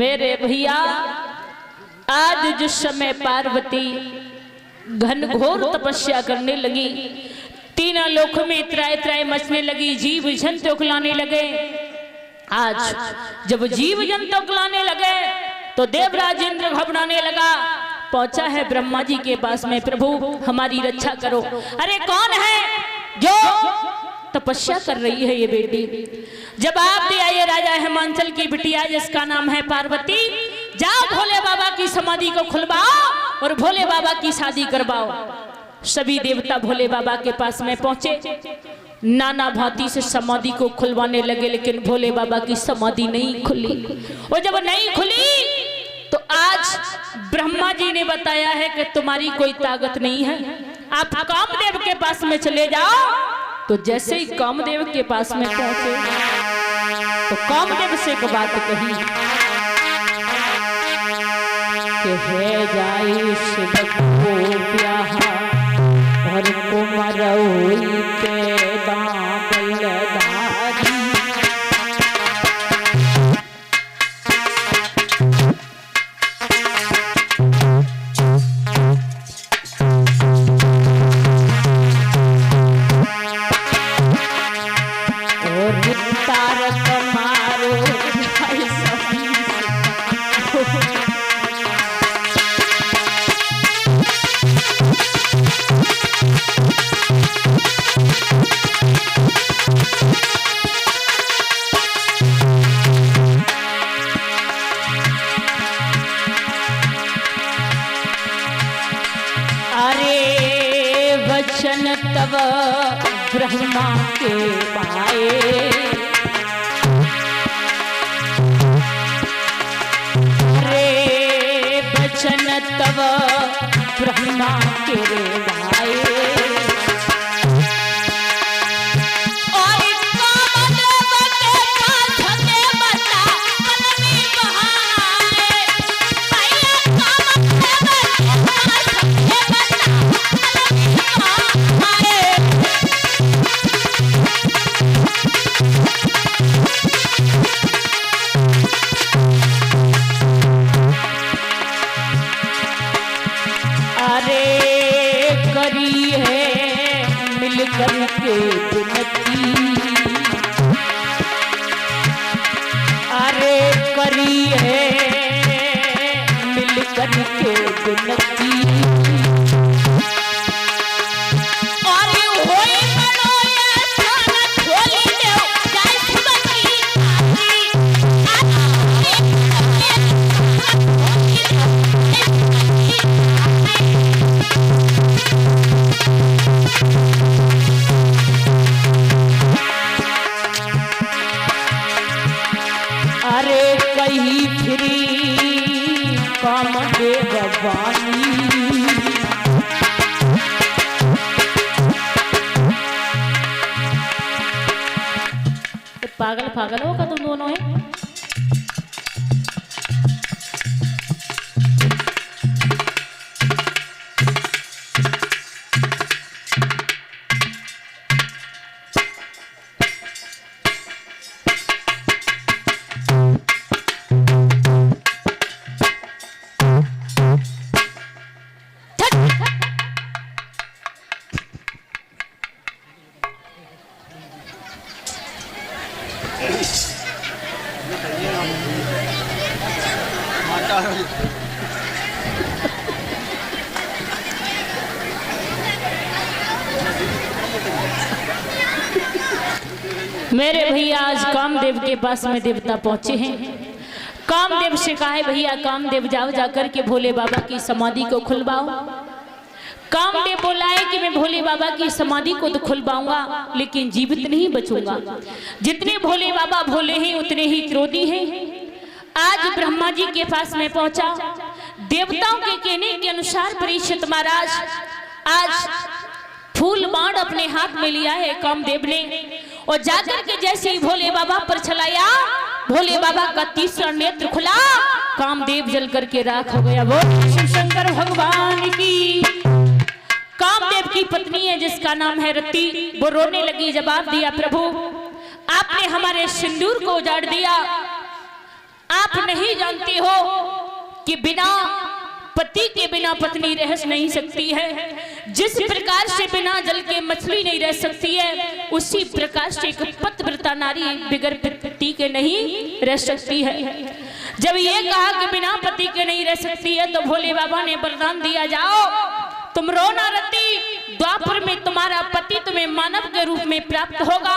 मेरे भैया आज जिस समय पार्वती घनघोर तपस्या करने लगी, तीनों लोक में त्राय त्राय मचने लगी, जीव जंतु उकलाने लगे। आज जब जीव जंतु उकलाने लगे तो देवराज इंद्र घबराने लगा। पहुंचा है ब्रह्मा जी के पास में, प्रभु हमारी रक्षा करो। अरे कौन है जो तपस्या कर रही है ये बेटी? जवाब दिया ये राजा हिमांचल की बिटिया जिसका नाम है पार्वती। जाओ भोले बाबा की समाधि को खुलवाओ और भोले बाबा की शादी करवाओ। सभी देवता भोले बाबा के पास में पहुंचे, नाना भांति से समाधि को खुलवाने लगे, लेकिन भोले बाबा की समाधि नहीं खुली। और जब नहीं खुली तो आज ब्रह्मा जी ने बताया है कि तुम्हारी कोई ताकत नहीं है, आप कामदेव के पास में चले जाओ। तो जैसे ही कामदेव के पास में पहुंचे तो कामदेव से एक बात कही कि है जाई शिव को ब्याह और कुमरौई पे बलदारी। तब ब्रह्मा के पाए, रे बचन तब ब्रह्मा के भाए। करके विनती, अरे करी है मिल करके विनती। पागल पागल होगा तुम दोनों है। मेरे भैया आज कामदेव के पास में देवता पहुंचे हैं। कामदेव से कहा है भैया कामदेव जाओ जाकर के भोले बाबा की समाधि को खुलवाओ। कामदेव बोला है कि मैं भोले बाबा की समाधि को तो खुलवाऊंगा लेकिन जीवित नहीं बचूंगा। जितने भोले बाबा भोले हैं उतने ही क्रोधी हैं। आज ब्रह्मा जी के पास में पहुंचा, देवताओं के कहने के अनुसार परीक्षित महाराज आज फूल बाण अपने हाथ में लिया है कामदेव ने, और जाकर के जैसे ही भोले बाबा पर चलाया, भोले बाबा का तीसरा नेत्र खुला, कामदेव जल करके राख हो गया। वो शिव शंकर भगवान की। कामदेव की पत्नी है जिसका नाम है रति, वो रोने लगी। जवाब दिया प्रभु आपने हमारे सिंदूर को उजाड़ दिया, आप आप नहीं जानती हो कि बिना पति के बिना पत्नी रह नहीं सकती है। जिस प्रकार से बिना जल के मछली नहीं रह सकती है, उसी प्रकार से एक पतिव्रता नारी बिगर पति के नहीं रह सकती है। जब ये कहा कि बिना पति के नहीं रह सकती है, तो भोले बाबा ने वरदान दिया, जाओ तुम रो ना रति, द्वापर में तुम्हारा पति तुम्हें मानव के रूप में प्राप्त होगा।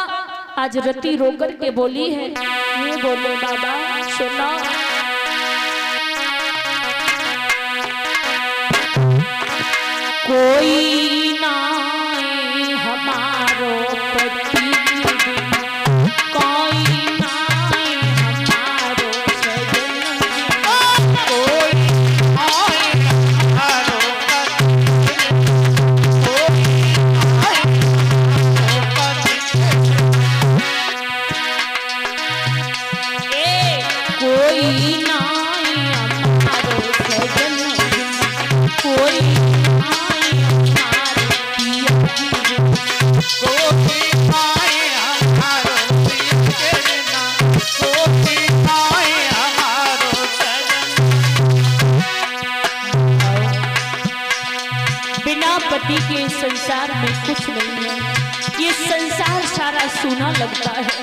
आज रति रो कर के बोली है, ये बोले बाबा सुनो, कोई ना हमारो पति, कोई ना हमारो सजन, कोई आए हमारो कोई ना हमारो सजन, कोई पति के संसार में कुछ नहीं है। ये संसार सारा सूना लगता है।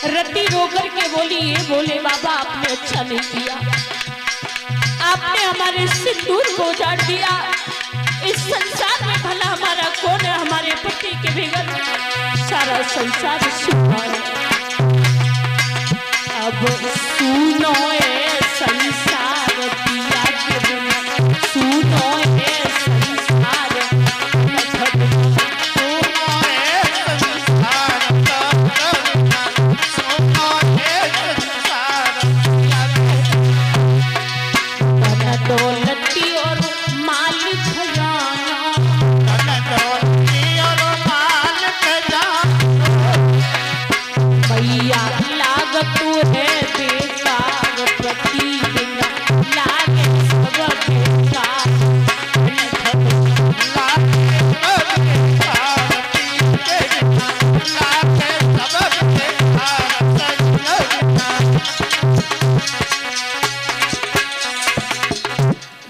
रति रोकर के बोली, ये बोले बाबा आपने अच्छा नहीं किया, आपने हमारे सिंदूर को उजाड़ दिया। इस संसार में भला हमारा कौन है, हमारे पति के बगैर सारा संसार सूना है। अब सुनो ए संसार पिया के बिना, सुनो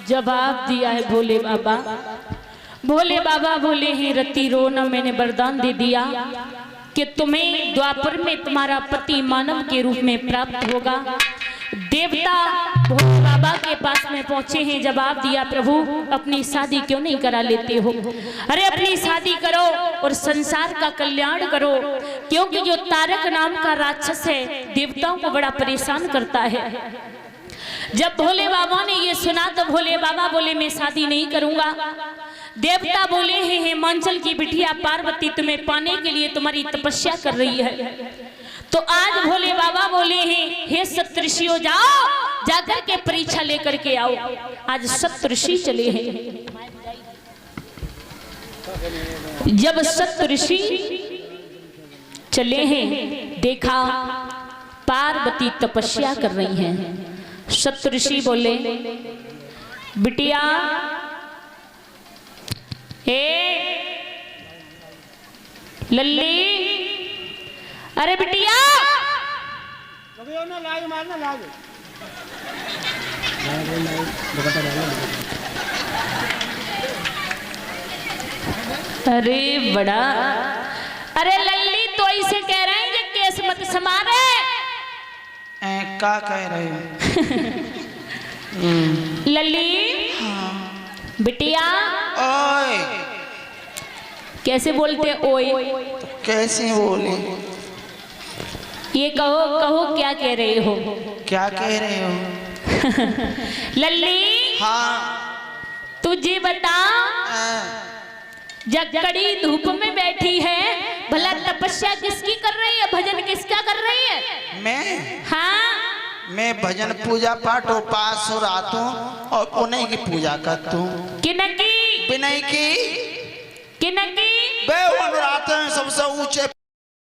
जवाब दिया है भोले बाबा। भोले बाबा बोले हैं, रति रोना, मैंने वरदान दे दिया कि तुम्हें द्वापर में तुम्हारा पति मानव के रूप में प्राप्त होगा। देवता भोले बाबा के पास में पहुंचे हैं, जवाब दिया, प्रभु अपनी शादी क्यों नहीं करा लेते हो? अरे अपनी शादी करो और संसार का कल्याण करो, क्योंकि जो तारक नाम का राक्षस है देवताओं को बड़ा परेशान करता है। जब भोले बाबा ने ये सुना तो भोले बाबा बोले, मैं शादी नहीं करूंगा। देवता बोले हैं, हिमांचल की बिटिया पार्वती तुम्हें पाने के लिए तुम्हारी तपस्या कर रही है। तो आज भोले बाबा बोले हैं, हे सप्तऋषियों जाओ, जाकर के परीक्षा लेकर के आओ। आज सप्तऋषि चले हैं। जब सप्तऋषि चले हैं, देखा पार्वती तपस्या कर रही हैं। सप्तऋषि बोले, बिटिया हे लल्ली, अरे बिटिया अरे बड़ा, अरे लल्ली तो ऐसे कह रहे हैं कि केस मत समारे। क्या कह रहे हो? लल्ली, हाँ। बिटिया, ओए कैसे बोलते ओए? तो कैसे बोले? ये कहो कहो क्या कह रहे हो? क्या कह रहे हो? लल्ली, हाँ तुझे बता, जब कड़ी धूप में बैठी है, भला तपस्या किसकी कर रही है, भजन किसका कर रही है? मैं? हाँ, मैं भजन पूजा पाठ उपास और रातों और उन्हीं की पूजा करता हूँ। किनकी? विनय की, किनकी? वे रात सबसे ऊंचे